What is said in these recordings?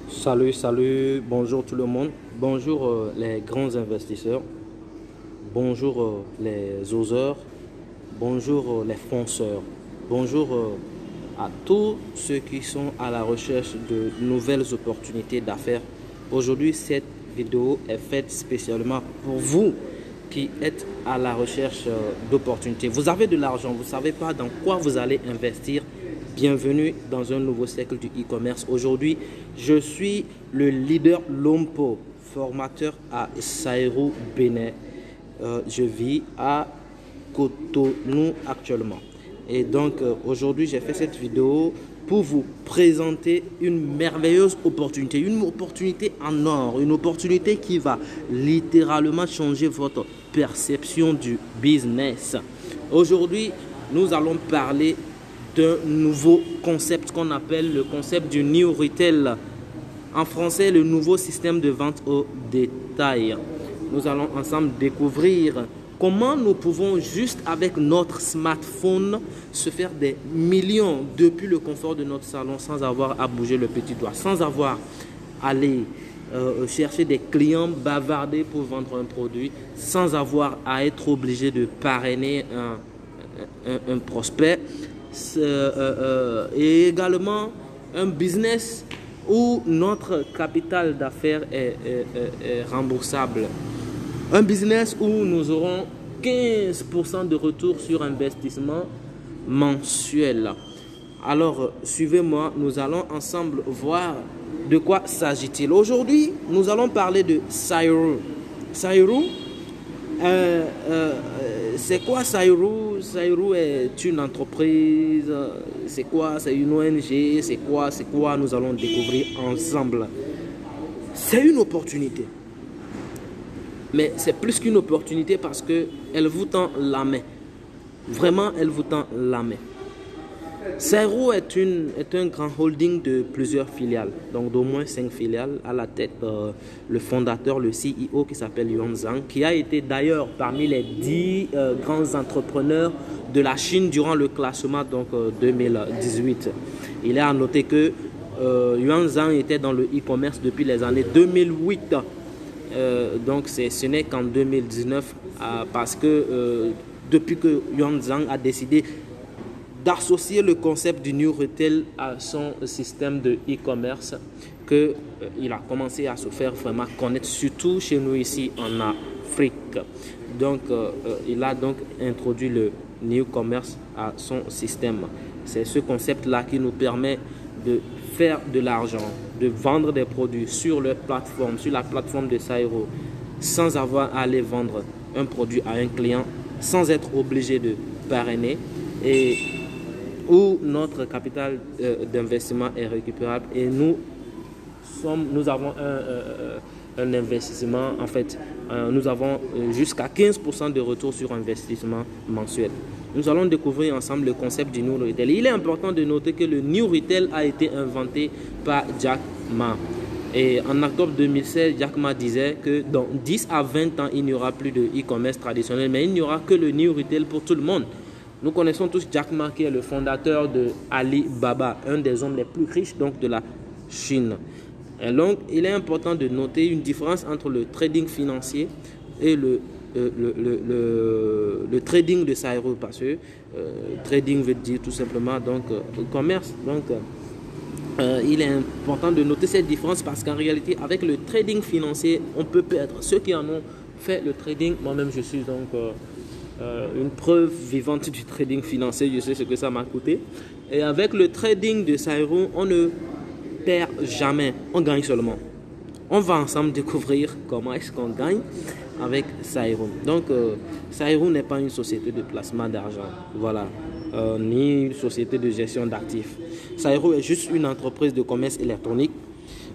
Salut, bonjour tout le monde. Bonjour les grands investisseurs. Bonjour les oseurs. Bonjour les fonceurs. Bonjour à tous ceux qui sont à la recherche de nouvelles opportunités d'affaires. Aujourd'hui, cette vidéo est faite spécialement pour vous qui êtes à la recherche d'opportunités. Vous avez de l'argent, vous ne savez pas dans quoi vous allez investir. Bienvenue dans un nouveau siècle du e-commerce. Aujourd'hui, je suis le leader Lompo, formateur à Saïrou, Bénin. Je vis à Cotonou actuellement. Et donc, aujourd'hui, j'ai fait cette vidéo pour vous présenter une merveilleuse opportunité. Une opportunité en or, une opportunité qui va littéralement changer votre perception du business. Aujourd'hui, nous allons parler d'un nouveau concept qu'on appelle le concept du New Retail. En français, le nouveau système de vente au détail. Nous allons ensemble découvrir comment nous pouvons juste avec notre smartphone se faire des millions depuis le confort de notre salon sans avoir à bouger le petit doigt, sans avoir à aller chercher des clients, bavarder pour vendre un produit, sans avoir à être obligé de parrainer un prospect. Et également un business où notre capital d'affaires est remboursable. Un business où nous aurons 15% de retour sur investissement mensuel. Alors, suivez-moi, nous allons ensemble voir de quoi s'agit-il. Aujourd'hui, nous allons parler de Saïrou. Saïrou, c'est quoi Saïrou? Saïrou est une entreprise, c'est quoi? C'est une ONG, c'est quoi? Nous allons découvrir ensemble. C'est une opportunité. Mais c'est plus qu'une opportunité parce qu'elle vous tend la main. Vraiment, elle vous tend la main. Saïrou est un grand holding de plusieurs filiales, donc d'au moins 5 filiales. À la tête, le fondateur, le CEO qui s'appelle Yuan Zhang, qui a été d'ailleurs parmi les 10 grands entrepreneurs de la Chine durant le classement 2018. Il est à noter que Yuan Zhang était dans le e-commerce depuis les années 2008. Donc ce n'est qu'en 2019 parce que depuis que Yuan Zhang a décidé d'associer le concept du New Retail à son système de e-commerce qu'il a commencé à se faire vraiment connaître, surtout chez nous ici en Afrique. Donc, il a donc introduit le New Commerce à son système. C'est ce concept-là qui nous permet de faire de l'argent, de vendre des produits sur leur plateforme, sur la plateforme de Saïrou, sans avoir à aller vendre un produit à un client, sans être obligé de parrainer et où notre capital d'investissement est récupérable et nous avons un investissement, en fait, nous avons jusqu'à 15% de retour sur investissement mensuel. Nous allons découvrir ensemble le concept du New Retail. Il est important de noter que le New Retail a été inventé par Jack Ma. Et en octobre 2016, Jack Ma disait que dans 10 à 20 ans, il n'y aura plus de e-commerce traditionnel, mais il n'y aura que le New Retail pour tout le monde. Nous connaissons tous Jack Ma qui est le fondateur de Alibaba, un des hommes les plus riches donc, de la Chine. Et donc, il est important de noter une différence entre le trading financier et le trading de Saïrou, parce que trading veut dire tout simplement donc commerce. Donc, il est important de noter cette différence parce qu'en réalité, avec le trading financier, on peut perdre. Ceux qui en ont fait le trading, moi-même je suis donc une preuve vivante du trading financier, je sais ce que ça m'a coûté. Et avec le trading de Saïrou, on ne perd jamais, on gagne seulement. On va ensemble découvrir comment est-ce qu'on gagne avec Saïrou. Donc, Saïrou n'est pas une société de placement d'argent, voilà, ni une société de gestion d'actifs. Saïrou est juste une entreprise de commerce électronique,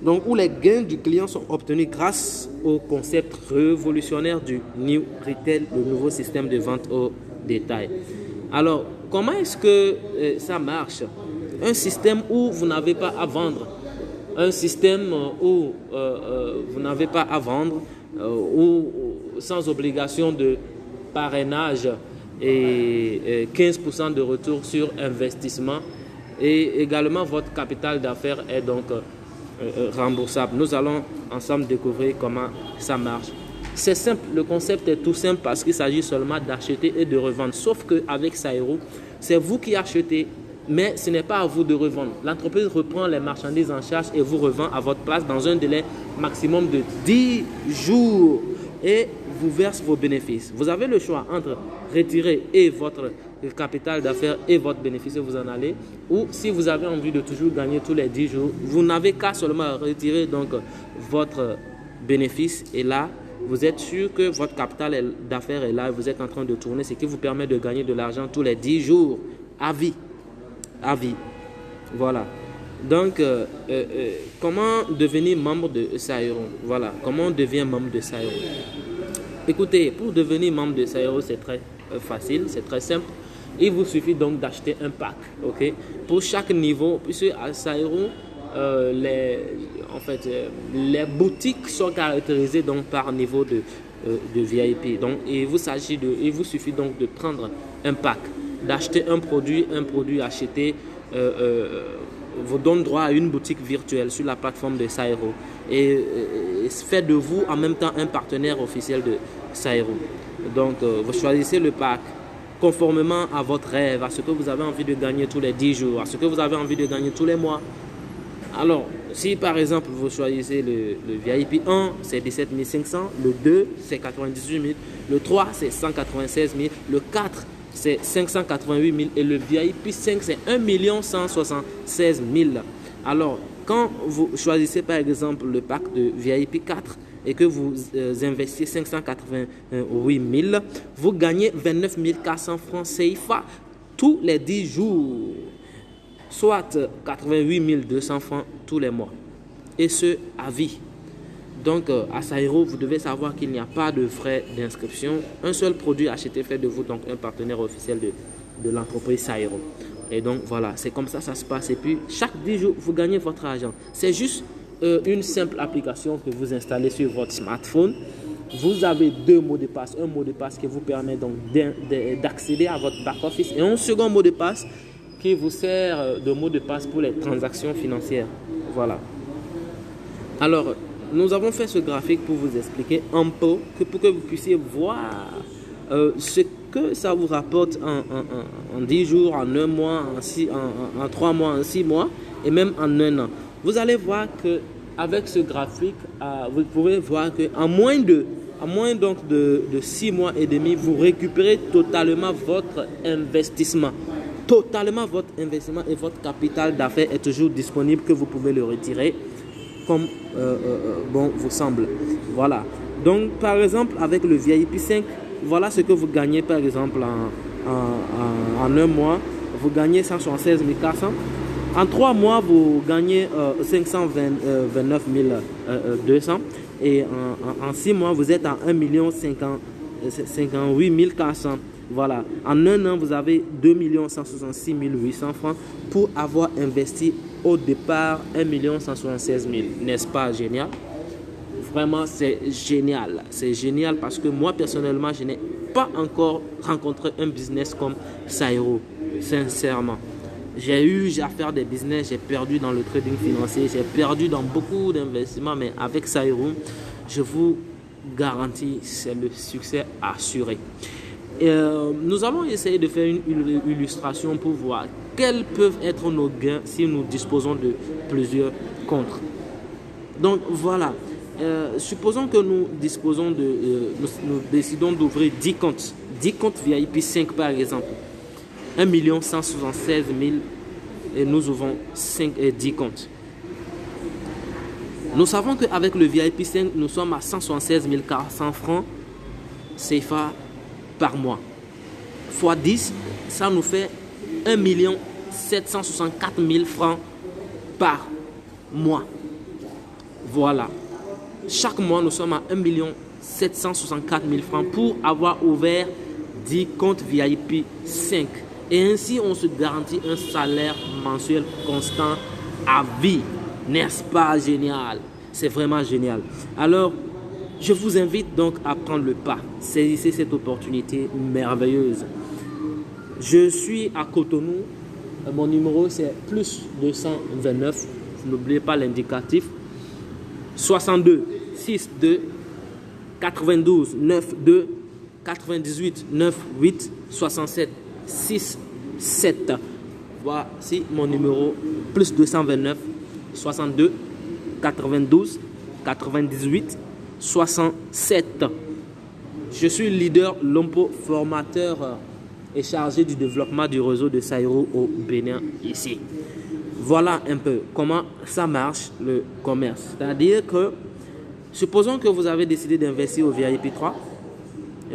donc où les gains du client sont obtenus grâce au concept révolutionnaire du New Retail, le nouveau système de vente au détail. Alors, comment est-ce que ça marche? Un système où vous n'avez pas à vendre, un système où vous n'avez pas à vendre, où sans obligation de parrainage et 15% de retour sur investissement, et également votre capital d'affaires est donc remboursable. Nous allons ensemble découvrir comment ça marche. C'est simple, le concept est tout simple parce qu'il s'agit seulement d'acheter et de revendre. Sauf qu'avec Saïro, c'est vous qui achetez, mais ce n'est pas à vous de revendre. L'entreprise reprend les marchandises en charge et vous revend à votre place dans un délai maximum de 10 jours et vous verse vos bénéfices. Vous avez le choix entre retirer et votre capital d'affaires et votre bénéfice et vous en allez, ou si vous avez envie de toujours gagner tous les 10 jours, vous n'avez qu'à seulement retirer donc votre bénéfice et là, vous êtes sûr que votre capital d'affaires est là et vous êtes en train de tourner, ce qui vous permet de gagner de l'argent tous les 10 jours à vie. À vie. Voilà. Donc, comment devenir membre de Saïro? Voilà. Comment on devient membre de Saïro? Écoutez, pour devenir membre de Saïro, c'est très facile, c'est très simple. Il vous suffit donc d'acheter un pack. Ok? Pour chaque niveau, puisque à Saïro, les boutiques sont caractérisées donc par niveau de VIP. Donc, il vous suffit donc de prendre un pack, d'acheter un produit acheté vous donne droit à une boutique virtuelle sur la plateforme de Saïro et fait de vous en même temps un partenaire officiel de Saïro. Donc, vous choisissez le pack conformément à votre rêve, à ce que vous avez envie de gagner tous les 10 jours, à ce que vous avez envie de gagner tous les mois. Alors, si par exemple vous choisissez le VIP 1, c'est 17 500, le 2, c'est 98 000, le 3, c'est 196 000, le 4, c'est 588 000 et le VIP 5, c'est 1 176 000. Alors, quand vous choisissez par exemple le pack de VIP 4 et que vous investissez 588 000, vous gagnez 29 400 francs CFA tous les 10 jours. Soit 88 200 francs tous les mois. Et ce, à vie. Donc, à Saïro, vous devez savoir qu'il n'y a pas de frais d'inscription. Un seul produit acheté fait de vous donc un partenaire officiel de l'entreprise Saïro. Et donc, voilà, c'est comme ça se passe. Et puis, chaque 10 jours, vous gagnez votre argent. C'est juste une simple application que vous installez sur votre smartphone. Vous avez 2 mots de passe. Un mot de passe qui vous permet donc d'accéder à votre back-office. Et un second mot de passe qui vous sert de mot de passe pour les transactions financières. Voilà. Alors, nous avons fait ce graphique pour vous expliquer un peu, pour que vous puissiez voir ce que ça vous rapporte en 10 jours, en 1 mois, en 3 mois, en 6 mois et même en 1 an. Vous allez voir qu'avec ce graphique, vous pouvez voir qu'en moins de 6 mois et demi, vous récupérez totalement votre investissement. Totalement votre investissement et votre capital d'affaires est toujours disponible, que vous pouvez le retirer comme bon vous semble. Voilà. Donc, par exemple, avec le VIP 5, voilà ce que vous gagnez, par exemple, en 1 mois. Vous gagnez 176 400. En 3 mois, vous gagnez 529 200. Et en 6 mois, vous êtes à 1 58 400. Voilà. En 1 an, vous avez 2 166 800 francs pour avoir investi au départ 1 176 000. N'est-ce pas génial? Vraiment, c'est génial. C'est génial parce que moi, personnellement, je n'ai pas encore rencontré un business comme Saïro. Sincèrement. J'ai eu à faire des business, j'ai perdu dans le trading financier, j'ai perdu dans beaucoup d'investissements, mais avec Saïro, je vous garantis, c'est le succès assuré. Nous allons essayer de faire une illustration pour voir quels peuvent être nos gains si nous disposons de plusieurs comptes. Donc voilà, supposons que nous décidons d'ouvrir 10 comptes, 10 comptes VIP 5 par exemple, 1 176 000 et nous ouvrons 10 comptes. Nous savons qu'avec le VIP 5, nous sommes à 176 400 francs CFA par mois. Fois 10, ça nous fait 1 764 000 francs par mois. Voilà. Chaque mois, nous sommes à 1 764 000 francs pour avoir ouvert 10 comptes VIP 5. Et ainsi, on se garantit un salaire mensuel constant à vie. N'est-ce pas génial? C'est vraiment génial. Alors, je vous invite donc à prendre le pas. Saisissez cette opportunité merveilleuse. Je suis à Cotonou. Mon numéro c'est plus 229 n'oubliez pas l'indicatif. 62 6 2 92 9 2 98 9 8 67 6 7. Voici mon numéro, plus 229 62 92 98 67. Je suis leader Lompo, formateur et chargé du développement du réseau de Saïro au Bénin ici. Voilà un peu comment ça marche le commerce. C'est-à-dire que, supposons que vous avez décidé d'investir au VIP 3,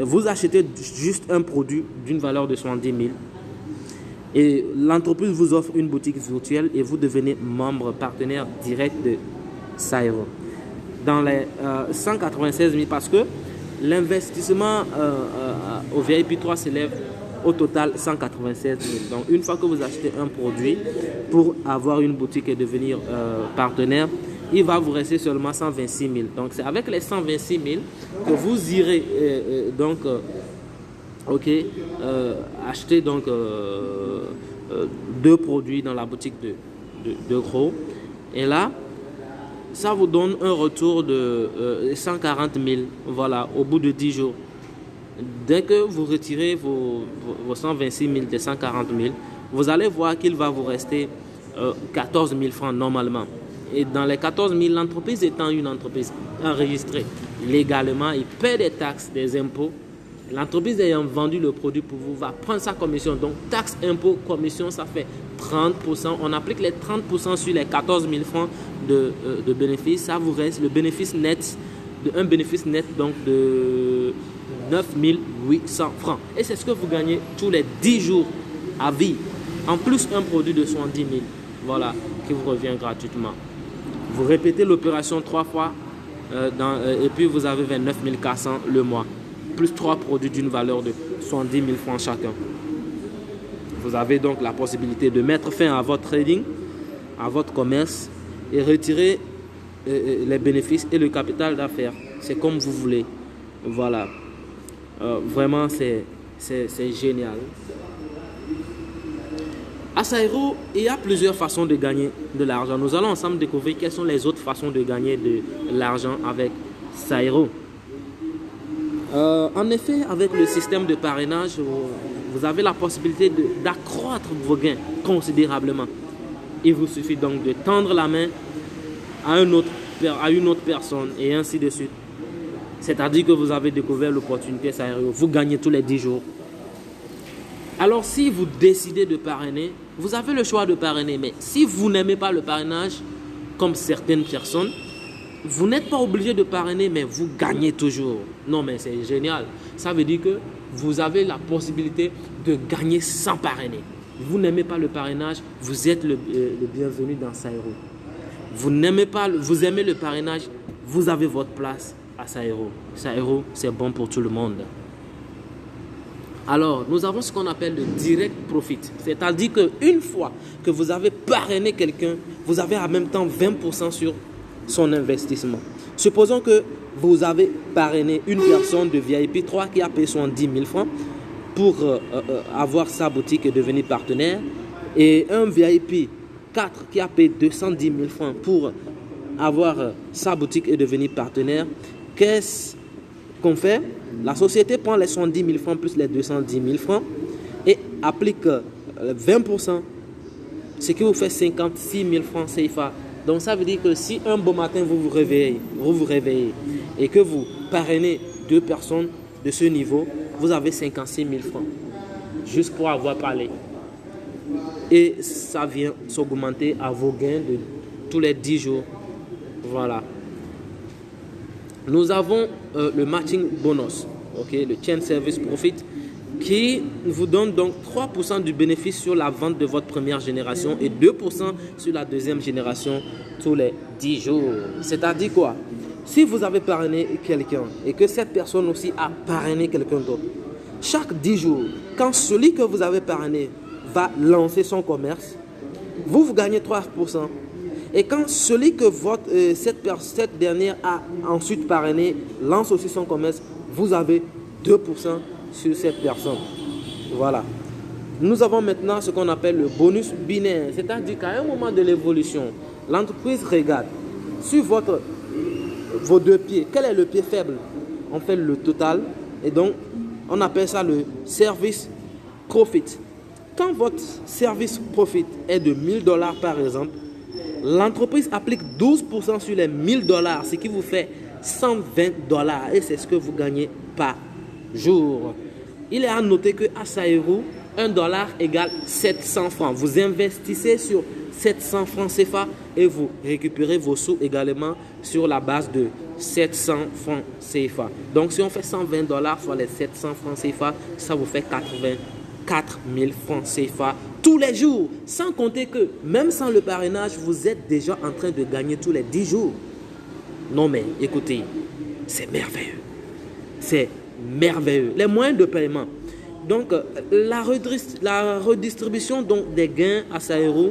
vous achetez juste un produit d'une valeur de 70 000 et l'entreprise vous offre une boutique virtuelle et vous devenez membre partenaire direct de Saïro. Dans les 196 000, parce que l'investissement au VIP 3 s'élève au total 196 000. Donc une fois que vous achetez un produit pour avoir une boutique et devenir partenaire, il va vous rester seulement 126 000. Donc c'est avec les 126 000 que vous irez acheter donc deux produits dans la boutique de Gros. Et là, ça vous donne un retour de 140 000, voilà, au bout de 10 jours. Dès que vous retirez vos 126 000 de 140 000, vous allez voir qu'il va vous rester 14 000 francs normalement. Et dans les 14 000, l'entreprise étant une entreprise enregistrée légalement, il paie des taxes, des impôts. L'entreprise ayant vendu le produit pour vous va prendre sa commission. Donc, taxes, impôts, commission, ça fait 30%. On applique les 30% sur les 14 000 francs de bénéfice. Ça vous reste le bénéfice net, un bénéfice net donc de 9 800 francs. Et c'est ce que vous gagnez tous les 10 jours à vie. En plus, un produit de 70 000, voilà, qui vous revient gratuitement. Vous répétez l'opération 3 fois et puis vous avez 29 400 le mois. Plus 3 produits d'une valeur de 70 000 francs chacun. Vous avez donc la possibilité de mettre fin à votre trading, à votre commerce et retirer les bénéfices et le capital d'affaires. C'est comme vous voulez. Voilà. Vraiment, c'est génial. À Saïro, il y a plusieurs façons de gagner de l'argent. Nous allons ensemble découvrir quelles sont les autres façons de gagner de l'argent avec Saïro. En effet, avec le système de parrainage, vous avez la possibilité d'accroître vos gains considérablement. Il vous suffit donc de tendre la main à une autre personne et ainsi de suite. C'est-à-dire que vous avez découvert l'opportunité Saïro. Vous gagnez tous les 10 jours. Alors, si vous décidez de parrainer, vous avez le choix de parrainer. Mais si vous n'aimez pas le parrainage, comme certaines personnes, vous n'êtes pas obligé de parrainer, mais vous gagnez toujours. Non, mais c'est génial. Ça veut dire que vous avez la possibilité de gagner sans parrainer. Vous n'aimez pas le parrainage, vous êtes le bienvenu dans Saïro. Vous aimez le parrainage, vous avez votre place à Saïro. Saïro, c'est bon pour tout le monde. Alors, nous avons ce qu'on appelle le direct profit. C'est-à-dire qu'une fois que vous avez parrainé quelqu'un, vous avez en même temps 20% sur son investissement. Supposons que vous avez parrainé une personne de VIP 3 qui a payé 70 000 francs pour avoir sa boutique et devenir partenaire, et un VIP 4 qui a payé 210 000 francs pour avoir sa boutique et devenir partenaire. Qu'est-ce qu'on fait? La société prend les 70 000 francs plus les 210 000 francs et applique 20%, ce qui vous fait 56 000 francs CFA. Donc ça veut dire que si un beau matin vous vous réveillez et que vous parrainez 2 personnes de ce niveau, vous avez 56 000 francs juste pour avoir parlé. Et ça vient s'augmenter à vos gains de tous les 10 jours. Voilà. Nous avons le matching bonus, le Chain Service Profit, qui vous donne donc 3% du bénéfice sur la vente de votre première génération et 2% sur la deuxième génération tous les 10 jours. C'est-à-dire quoi? Si vous avez parrainé quelqu'un et que cette personne aussi a parrainé quelqu'un d'autre, chaque 10 jours, quand celui que vous avez parrainé va lancer son commerce, vous gagnez 3%. Et quand celui que cette dernière a ensuite parrainé lance aussi son commerce, vous avez 2% sur cette personne. Voilà. Nous avons maintenant ce qu'on appelle le bonus binaire. C'est-à-dire qu'à un moment de l'évolution L'entreprise regarde sur vos deux pieds. Quel est le pied faible? On fait le total et donc on appelle ça le service profit. Quand votre service profit est de 1000 $ par exemple, l'entreprise applique 12% sur les 1000 $, ce qui vous fait 120 $ et c'est ce que vous gagnez par jour. Il est à noter qu'à Saïrou, 1 $ égale 700 francs. Vous investissez sur 700 francs CFA et vous récupérez vos sous également sur la base de 700 francs CFA. Donc si on fait 120 $ fois les 700 francs CFA, ça vous fait 84 000 francs CFA tous les jours. Sans compter que même sans le parrainage, vous êtes déjà en train de gagner tous les 10 jours. Non mais écoutez, c'est merveilleux. C'est merveilleux. Les moyens de paiement. Donc la redistribution donc, des gains à Saïrou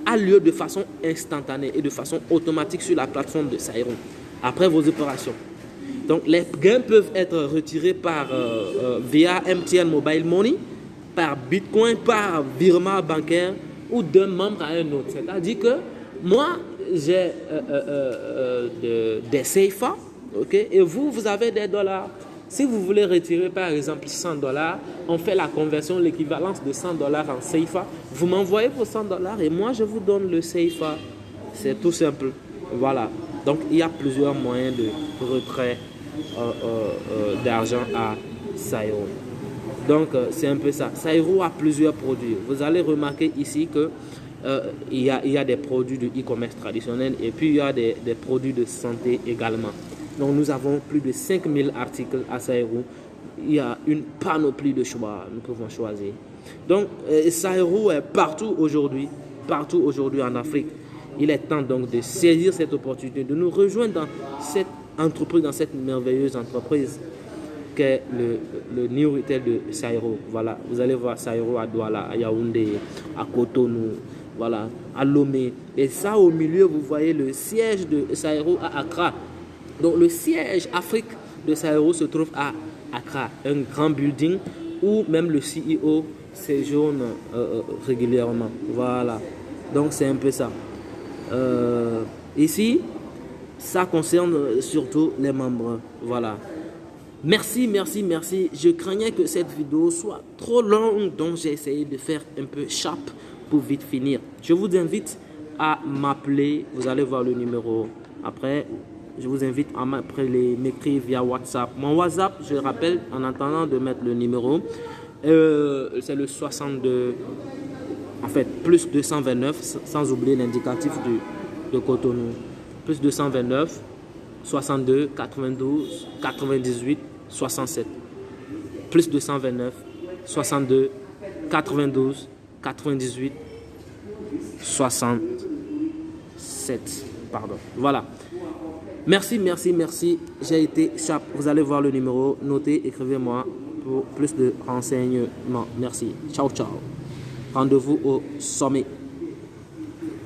a lieu de façon instantanée et de façon automatique sur la plateforme de Saïrou après vos opérations. Donc les gains peuvent être retirés via MTN Mobile Money, par Bitcoin, par virement bancaire ou d'un membre à un autre. C'est-à-dire que moi, j'ai des CFA, okay, et vous avez des dollars. Si vous voulez retirer par exemple 100 $, on fait la conversion, l'équivalence de 100 $ en CFA. Vous m'envoyez vos 100 $ et moi je vous donne le CFA. C'est tout simple. Voilà. Donc il y a plusieurs moyens de retrait d'argent à Saïrou. Donc c'est un peu ça. Saïrou a plusieurs produits. Vous allez remarquer ici que il y a des produits de e-commerce traditionnels et puis il y a des produits de santé également. Donc nous avons plus de 5000 articles à Saïrou. Il y a une panoplie de choix. Nous pouvons choisir. Donc Saïrou est partout aujourd'hui en Afrique. Il est temps donc de saisir cette opportunité, de nous rejoindre dans cette entreprise, dans cette merveilleuse entreprise qu'est le New Retail de Saïrou. Voilà, vous allez voir Saïrou à Douala, à Yaoundé, à Cotonou, voilà, à Lomé. Et ça au milieu, vous voyez le siège de Saïrou à Accra. Donc le siège Afrique de Saïrou se trouve à Accra, un grand building où même le CEO séjourne régulièrement. Voilà, donc c'est un peu ça. Ici, ça concerne surtout les membres. Voilà. Merci. Je craignais que cette vidéo soit trop longue, donc j'ai essayé de faire un peu sharp pour vite finir. Je vous invite à m'appeler. Vous allez voir le numéro après. Je vous invite à m'écrire via WhatsApp. Mon WhatsApp, je rappelle, en attendant de mettre le numéro, c'est le 62, en fait, plus 229, sans oublier l'indicatif de Cotonou. Plus 229, 62, 92, 98, 67. Plus 229, 62, 92, 98, 67. Pardon. Voilà. Merci. J'ai été sharp. Vous allez voir le numéro. Notez, écrivez-moi pour plus de renseignements. Merci. Ciao. Rendez-vous au sommet.